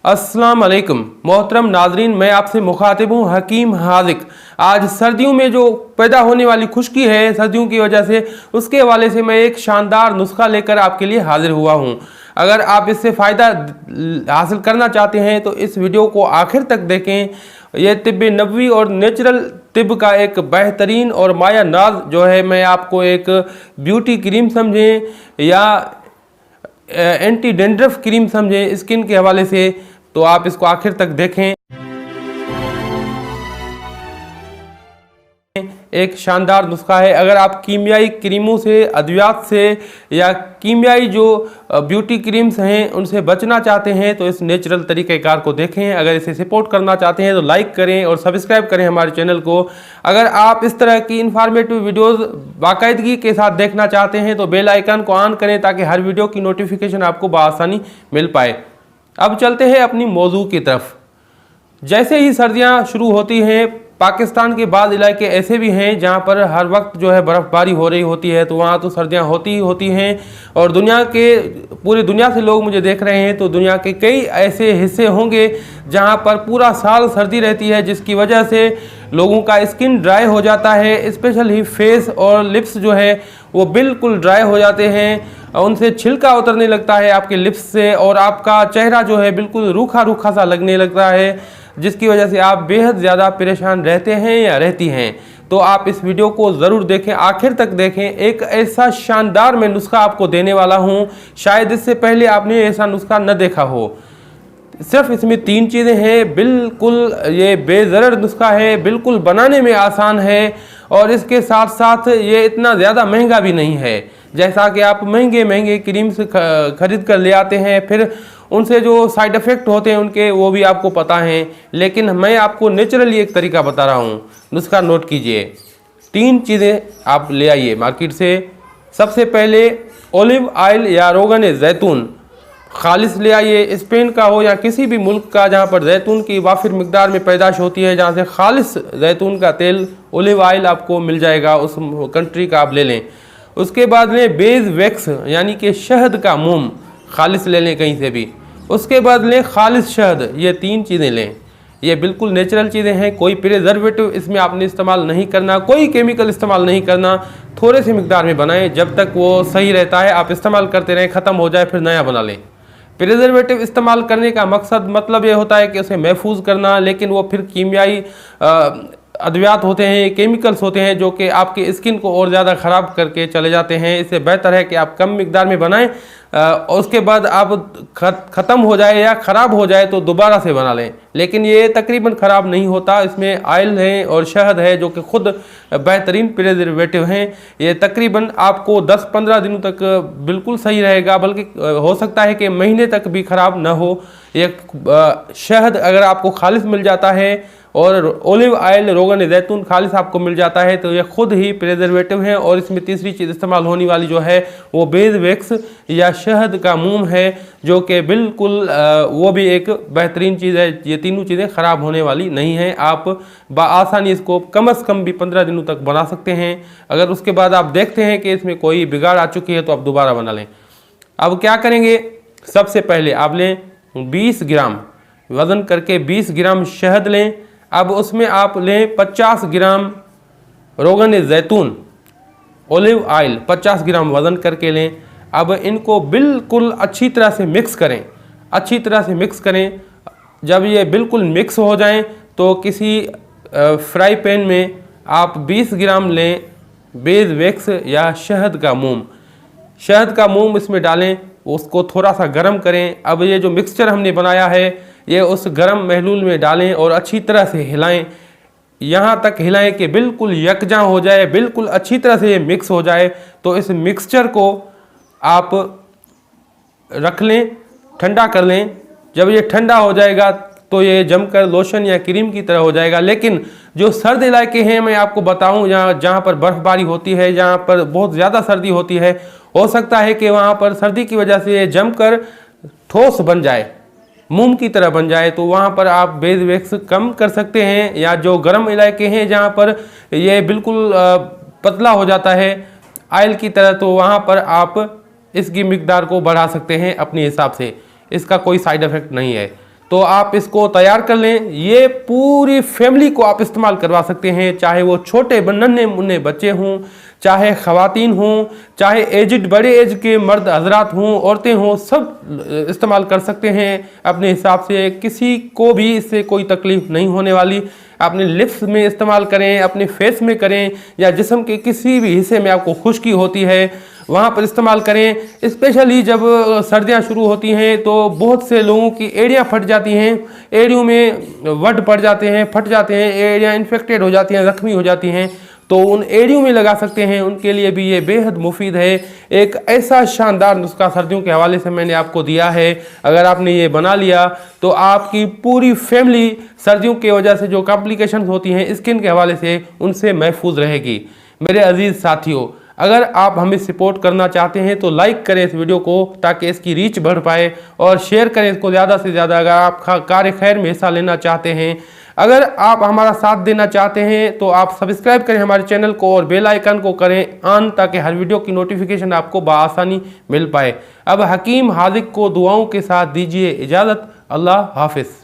अस्सलाम वालेकुम मोहतरम नाजरीन, मैं आपसे मुखातिब हूँ हकीम हाजिक। आज सर्दियों में जो पैदा होने वाली खुश्की है सर्दियों की वजह से, उसके हवाले से मैं एक शानदार नुस्खा लेकर आपके लिए हाजिर हुआ हूँ। अगर आप इससे फ़ायदा हासिल करना चाहते हैं तो इस वीडियो को आखिर तक देखें। यह तिब्ब नबवी और नेचुरल तिब का एक बेहतरीन और माया नाज जो है, मैं आपको एक ब्यूटी क्रीम समझें या एंटी डेंड्रफ क्रीम समझें स्किन के हवाले से, तो आप इसको आखिर तक देखें। एक शानदार नुस्खा है। अगर आप कीमियाई क्रीमों से, अद्वियात से या कीमियाई जो ब्यूटी क्रीम्स हैं उनसे बचना चाहते हैं तो इस नेचुरल तरीक़ेकार को देखें। अगर इसे सपोर्ट करना चाहते हैं तो लाइक करें और सब्सक्राइब करें हमारे चैनल को। अगर आप इस तरह की इन्फॉर्मेटिव वीडियोस बाकायदगी के साथ देखना चाहते हैं तो बेल आइकन को ऑन करें ताकि हर वीडियो की नोटिफिकेशन आपको बआसानी मिल पाए। अब चलते हैं अपनी मौजू की तरफ। जैसे ही सर्दियाँ शुरू होती हैं, पाकिस्तान के बाद इलाके ऐसे भी हैं जहाँ पर हर वक्त जो है बर्फ़बारी हो रही होती है, तो वहाँ तो सर्दियाँ होती ही होती हैं। और पूरी दुनिया से लोग मुझे देख रहे हैं, तो दुनिया के कई ऐसे हिस्से होंगे जहाँ पर पूरा साल सर्दी रहती है, जिसकी वजह से लोगों का स्किन ड्राई हो जाता है। स्पेशली फेस और लिप्स जो है वो बिल्कुल ड्राई हो जाते हैं, उनसे छिलका उतरने लगता है आपके लिप्स से और आपका चेहरा जो है बिल्कुल रूखा रूखा सा लगने लगता है, जिसकी वजह से आप बेहद ज़्यादा परेशान रहते हैं या रहती हैं। तो आप इस वीडियो को ज़रूर देखें, आखिर तक देखें। एक ऐसा शानदार मैं नुस्खा आपको देने वाला हूँ, शायद इससे पहले आपने ऐसा नुस्खा न देखा हो। सिर्फ इसमें 3 चीज़ें हैं, बिल्कुल ये बेज़रर नुस्खा है, बिल्कुल बनाने में आसान है और इसके साथ साथ ये इतना ज़्यादा महंगा भी नहीं है। जैसा कि आप महंगे महंगे क्रीम्स खरीद कर ले आते हैं, फिर उनसे जो साइड इफ़ेक्ट होते हैं उनके वो भी आपको पता हैं, लेकिन मैं आपको नेचुरली एक तरीका बता रहा हूँ। नुस्खा नोट कीजिए। 3 चीज़ें आप ले आइए मार्केट से। सबसे पहले ओलिव ऑयल या रोगन जैतून खालिस ले आइए, स्पेन का हो या किसी भी मुल्क का जहाँ पर जैतून की वाफिर मिकदार में पैदाश होती है, जहाँ से खालिस जैतून का तेल ओलिव ऑयल आपको मिल जाएगा, उस कंट्री का आप ले लें। उसके बाद लें बेज वैक्स यानी कि शहद का मोम, खालिस ले लें कहीं से भी। उसके बाद लें खालिस शहद। ये 3 चीज़ें लें, ये बिल्कुल नेचुरल चीज़ें हैं, कोई प्रिजर्वेटिव इसमें आपने इस्तेमाल नहीं करना, कोई केमिकल इस्तेमाल नहीं करना। थोड़े से मिकदार में बनाएं, जब तक वो सही रहता है आप इस्तेमाल करते रहें, ख़त्म हो जाए फिर नया बना लें। प्रिजर्वेटिव इस्तेमाल करने का मकसद मतलब ये होता है कि उसे महफूज करना, लेकिन वो फिर कीमियाई अद्वियात होते हैं, केमिकल्स होते हैं जो कि आपके स्किन को और ज़्यादा ख़राब करके चले जाते हैं। इससे बेहतर है कि आप कम मिकदार में बनाएं और उसके बाद आप ख़त्म हो जाए या ख़राब हो जाए तो दोबारा से बना लें। लेकिन ये तकरीबन ख़राब नहीं होता, इसमें ऑयल है और शहद है जो कि ख़ुद बेहतरीन प्रिजर्वेटिव हैं। ये तकरीबन आपको 10-15 दिनों तक बिल्कुल सही रहेगा, बल्कि हो सकता है कि महीने तक भी ख़राब ना हो। एक शहद अगर आपको खालिस मिल जाता है और ओलिव ऑयल रोगन जैतून खालिस आपको मिल जाता है तो ये खुद ही प्रिजर्वेटिव हैं। और इसमें तीसरी चीज़ इस्तेमाल होने वाली जो है वो बेज वैक्स या शहद का मोम है, जो कि बिल्कुल वो भी एक बेहतरीन चीज़ है। ये तीनों चीज़ें ख़राब होने वाली नहीं हैं, आप बआसानी इसको कम से कम भी 15 दिनों तक बना सकते हैं। अगर उसके बाद आप देखते हैं कि इसमें कोई बिगाड़ आ चुकी है तो आप दोबारा बना लें। अब क्या करेंगे, सबसे पहले आप लें 20 ग्राम वज़न करके 20 ग्राम शहद लें। अब उसमें आप लें 50 ग्राम रोगन जैतून, ओलिव ऑयल 50 ग्राम वज़न करके लें। अब इनको बिल्कुल अच्छी तरह से मिक्स करें, अच्छी तरह से मिक्स करें। जब ये बिल्कुल मिक्स हो जाएं तो किसी फ्राई पैन में आप 20 ग्राम लें बेज वैक्स या शहद का मोम। शहद का मोम इसमें डालें, उसको थोड़ा सा गर्म करें। अब ये जो मिक्सचर हमने बनाया है ये उस गर्म महलूल में डालें और अच्छी तरह से हिलाएं, यहाँ तक हिलाएं कि बिल्कुल यकजा हो जाए, बिल्कुल अच्छी तरह से ये मिक्स हो जाए। तो इस मिक्सचर को आप रख लें, ठंडा कर लें। जब ये ठंडा हो जाएगा तो ये जमकर लोशन या क्रीम की तरह हो जाएगा। लेकिन जो सर्द इलाके हैं, मैं आपको बताऊं, जहाँ पर बर्फ़बारी होती है, जहाँ पर बहुत ज़्यादा सर्दी होती है, हो सकता है कि वहाँ पर सर्दी की वजह से ये जमकर ठोस बन जाए, मोम की तरह बन जाए। तो वहाँ पर आप बेज वैक्स कम कर सकते हैं। या जो गर्म इलाके हैं जहाँ पर ये बिल्कुल पतला हो जाता है ऑयल की तरह, तो वहाँ पर आप इसकी मिकदार को बढ़ा सकते हैं अपने हिसाब से, इसका कोई साइड इफ़ेक्ट नहीं है। तो तो आप इसको तैयार कर लें। ये पूरी फैमिली को आप इस्तेमाल करवा सकते हैं, चाहे वो छोटे नन्हे मुन्ने बच्चे हों, चाहे ख़वातीन हों, चाहे एजिड बड़े एज के मर्द हजरात हों, औरतें हों, सब इस्तेमाल कर सकते हैं अपने हिसाब से। किसी को भी इससे कोई तकलीफ़ नहीं होने वाली। अपने लिप्स में इस्तेमाल करें, अपने फेस में करें, या जिस्म के किसी भी हिस्से में आपको खुश्की होती है वहाँ पर इस्तेमाल करें। स्पेशली जब सर्दियाँ शुरू होती हैं तो बहुत से लोगों की एड़ियाँ फट जाती हैं, एड़ियों में वड पड़ जाते हैं, फट जाते हैं, एड़ियाँ इन्फेक्टेड हो जाती हैं, ज़ख्मी हो जाती हैं, तो उन एड़ियों में लगा सकते हैं। उनके लिए भी ये बेहद मुफीद है। एक ऐसा शानदार नुस्खा सर्दियों के हवाले से मैंने आपको दिया है। अगर आपने ये बना लिया तो आपकी पूरी फैमिली सर्दियों की वजह से जो कॉम्प्लिकेशंस होती हैं स्किन के हवाले से, उनसे महफूज रहेगी। मेरे अजीज़ साथियों, अगर आप हमें सपोर्ट करना चाहते हैं तो लाइक करें इस वीडियो को ताकि इसकी रीच बढ़ पाए, और शेयर करें इसको ज़्यादा से ज़्यादा। अगर आप कार्य खैर में हिस्सा लेना चाहते हैं, अगर आप हमारा साथ देना चाहते हैं तो आप सब्सक्राइब करें हमारे चैनल को और बेल आइकन को करें ऑन, ताकि हर वीडियो की नोटिफिकेशन आपको बआसानी मिल पाए। अब हकीम हाजिक को दुआओं के साथ दीजिए इजाज़त। अल्लाह हाफिज़।